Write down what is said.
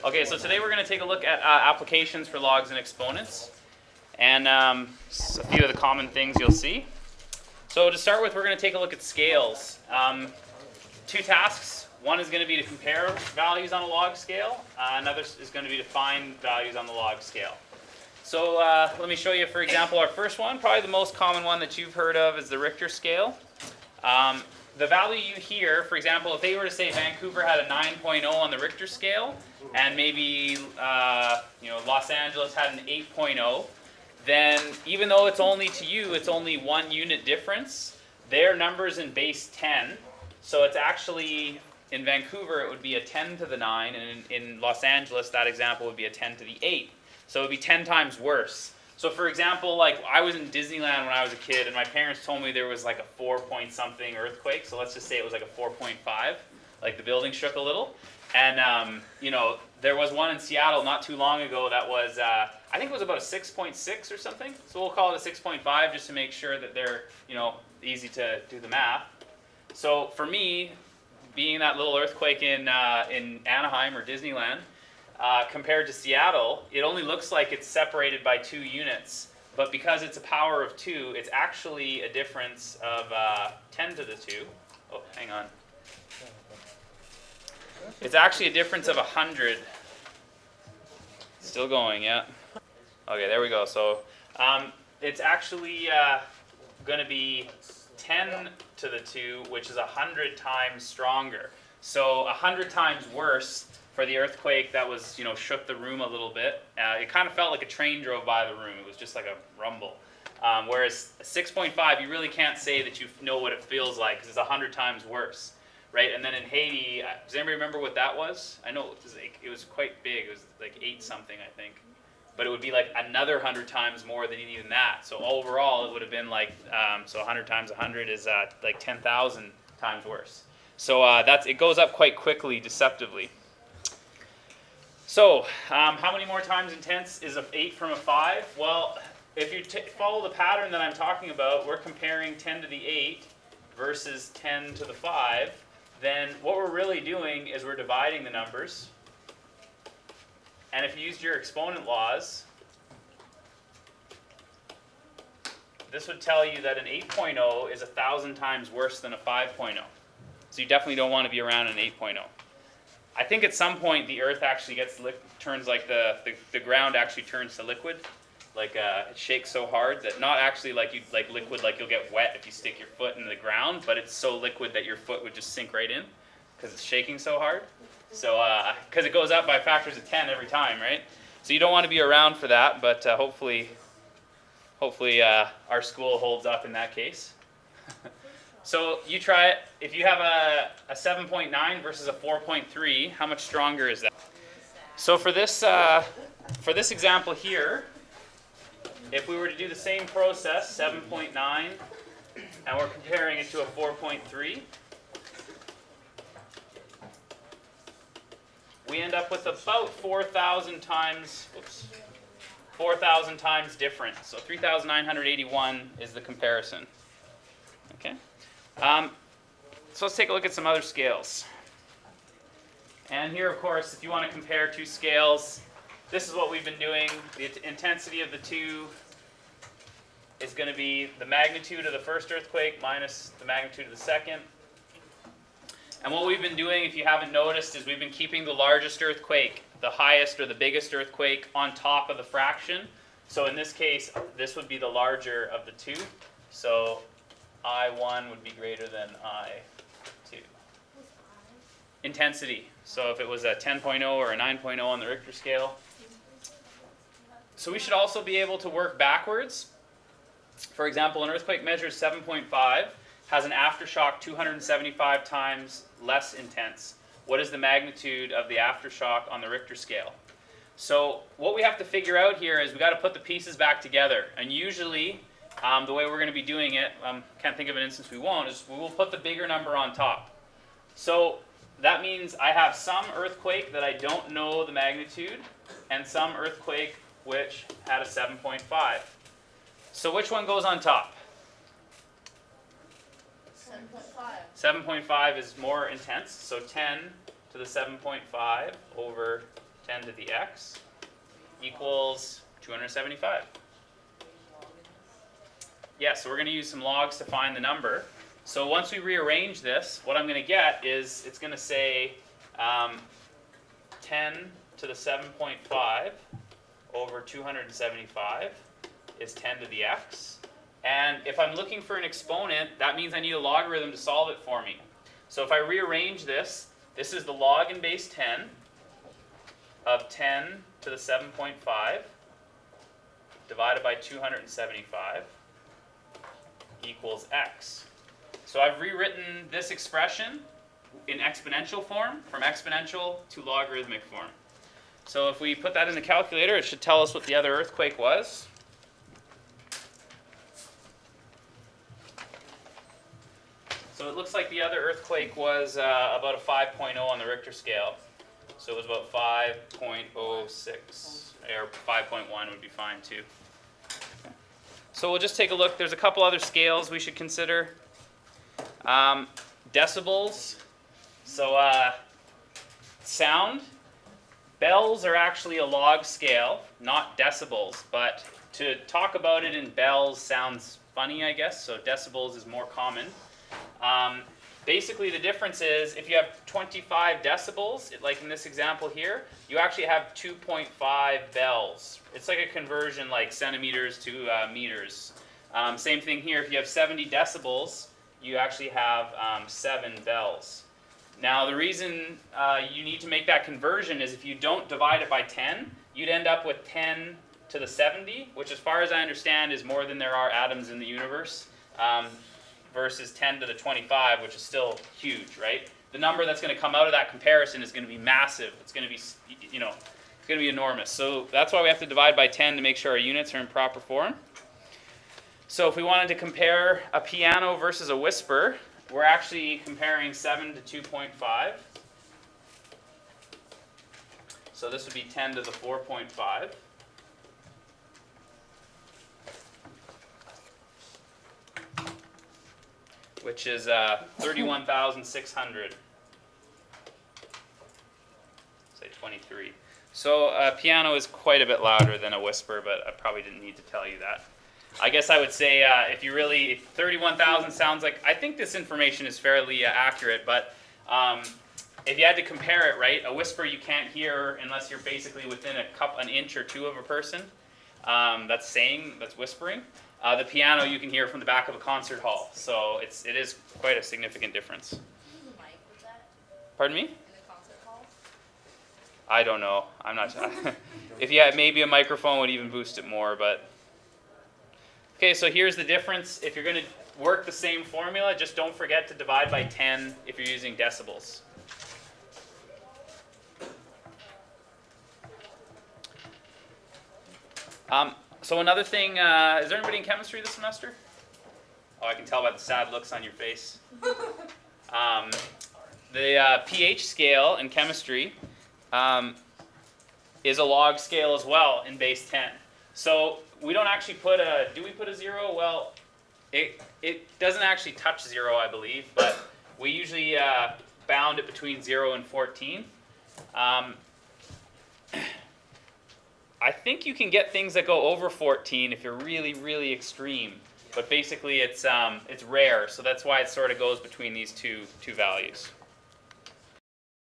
Okay, so today we're going to take a look at applications for logs and exponents, and a few of the common things you'll see. So to start with, we're going to take a look at scales. Two tasks. One is going to be to compare values on a log scale. Another is going to be to find values on the log scale. So let me show you, for example, our first one. Probably the most common one that you've heard of is the Richter Scale. The value you hear, for example, if they were to say Vancouver had a 9.0 on the Richter scale, and maybe Los Angeles had an 8.0, then even though it's only to you, it's only 1 unit difference, their number's in base 10. So it's actually, in Vancouver, it would be a 10 to the 9, and in Los Angeles, that example would be a 10 to the 8. So it would be 10 times worse. So for example, like I was in Disneyland when I was a kid, and my parents told me there was like a 4-point-something earthquake. So let's just say it was like a 4.5, like the building shook a little. And there was one in Seattle not too long ago that was, I think it was about a 6.6 or something. So we'll call it a 6.5 just to make sure that they're, easy to do the math. So for me, being that little earthquake in Anaheim or Disneyland, compared to Seattle, it only looks like it's separated by 2 units, but because it's a power of 2, it's actually a difference of 10 to the 2. Oh, hang on. It's actually a difference of 100. Still going, yeah. Okay, there we go. So it's actually going to be 10 to the 2, which is 100 times stronger. So 100 times worse for the earthquake that was, shook the room a little bit. It kind of felt like a train drove by the room. It was just like a rumble. Whereas 6.5, you really can't say that you know what it feels like because it's 100 times worse, right? And then in Haiti, does anybody remember what that was? I know it was quite big. It was like 8 something, I think. But it would be like another 100 times more than even that. So overall, it would have been like, so 100 times 100 is like 10,000 times worse. So it goes up quite quickly, deceptively. So, how many more times intense is an 8 from a 5? Well, if you follow the pattern that I'm talking about, we're comparing 10 to the 8 versus 10 to the 5, then what we're really doing is we're dividing the numbers. And if you used your exponent laws, this would tell you that an 8.0 is 1,000 times worse than a 5.0. So you definitely don't want to be around an 8.0. I think at some point the Earth actually turns like the ground actually turns to liquid, like it shakes so hard that not actually like liquid like you'll get wet if you stick your foot into the ground, but it's so liquid that your foot would just sink right in because it's shaking so hard. So because it goes up by factors of 10 every time, right? So you don't want to be around for that, but hopefully our school holds up in that case. So you try it. If you have a 7.9 versus a 4.3, how much stronger is that? So for this example here, if we were to do the same process, 7.9, and we're comparing it to a 4.3, we end up with about 4,000 times, 4,000 times difference. So 3,981 is the comparison. Okay. So let's take a look at some other scales. And here, of course, if you want to compare 2 scales, this is what we've been doing. The intensity of the 2 is going to be the magnitude of the first earthquake minus the magnitude of the second. And what we've been doing, if you haven't noticed, is we've been keeping the largest earthquake, the highest or the biggest earthquake, on top of the fraction. So in this case, this would be the larger of the 2. So I1 would be greater than I2. Intensity. So if it was a 10.0 or a 9.0 on the Richter scale. So we should also be able to work backwards. For example, an earthquake measures 7.5, has an aftershock 275 times less intense. What is the magnitude of the aftershock on the Richter scale? So what we have to figure out here is we've got to put the pieces back together. And usually, the way we're going to be doing it, can't think of an instance we won't, is we will put the bigger number on top. So that means I have some earthquake that I don't know the magnitude, and some earthquake which had a 7.5. So which one goes on top? 7.5 is more intense, so 10 to the 7.5 over 10 to the x equals 275. Yeah, so we're going to use some logs to find the number. So once we rearrange this, what I'm going to get is it's going to say 10 to the 7.5 over 275 is 10 to the x. And if I'm looking for an exponent, that means I need a logarithm to solve it for me. So if I rearrange this, this is the log in base 10 of 10 to the 7.5 divided by 275 equals x. So I've rewritten this expression in exponential form, from exponential to logarithmic form. So if we put that in the calculator, it should tell us what the other earthquake was. So it looks like the other earthquake was about a 5.0 on the Richter scale. So it was about 5.06, or 5.1 would be fine too. So we'll just take a look. There's a couple other scales we should consider. Decibels. So sound. Bells are actually a log scale, not decibels. But to talk about it in bells sounds funny, I guess. So decibels is more common. Basically, the difference is if you have 25 decibels, like in this example here, you actually have 2.5 bells. It's like a conversion like centimeters to meters. Same thing here, if you have 70 decibels, you actually have 7 bells. Now, the reason you need to make that conversion is if you don't divide it by 10, you'd end up with 10 to the 70, which as far as I understand is more than there are atoms in the universe. Versus 10 to the 25, which is still huge, right? The number that's going to come out of that comparison is going to be massive. It's going to be, you know, it's going to be enormous. So that's why we have to divide by 10 to make sure our units are in proper form. So if we wanted to compare a piano versus a whisper, we're actually comparing 7 to 2.5. So this would be 10 to the 4.5. Which is 31,600. Say 23. So a piano is quite a bit louder than a whisper, but I probably didn't need to tell you that. I guess I would say if 31,000 sounds like, I think this information is fairly accurate, but if you had to compare it, right, a whisper you can't hear unless you're basically within an inch or two of a person. That's whispering. The piano you can hear from the back of a concert hall, so it is quite a significant difference. The mic with that? Pardon me? In the concert hall? I don't know. I'm not sure. If you had maybe a microphone would even boost it more, but okay. So here's the difference. If you're going to work the same formula, just don't forget to divide by 10 if you're using decibels. So another thing, is there anybody in chemistry this semester? Oh, I can tell by the sad looks on your face. The pH scale in chemistry is a log scale as well in base 10. So we don't actually put do we put a 0? Well, it doesn't actually touch 0, I believe, but we usually bound it between 0 and 14. I think you can get things that go over 14 if you're really, really extreme. But basically, it's rare, so that's why it sort of goes between these two values.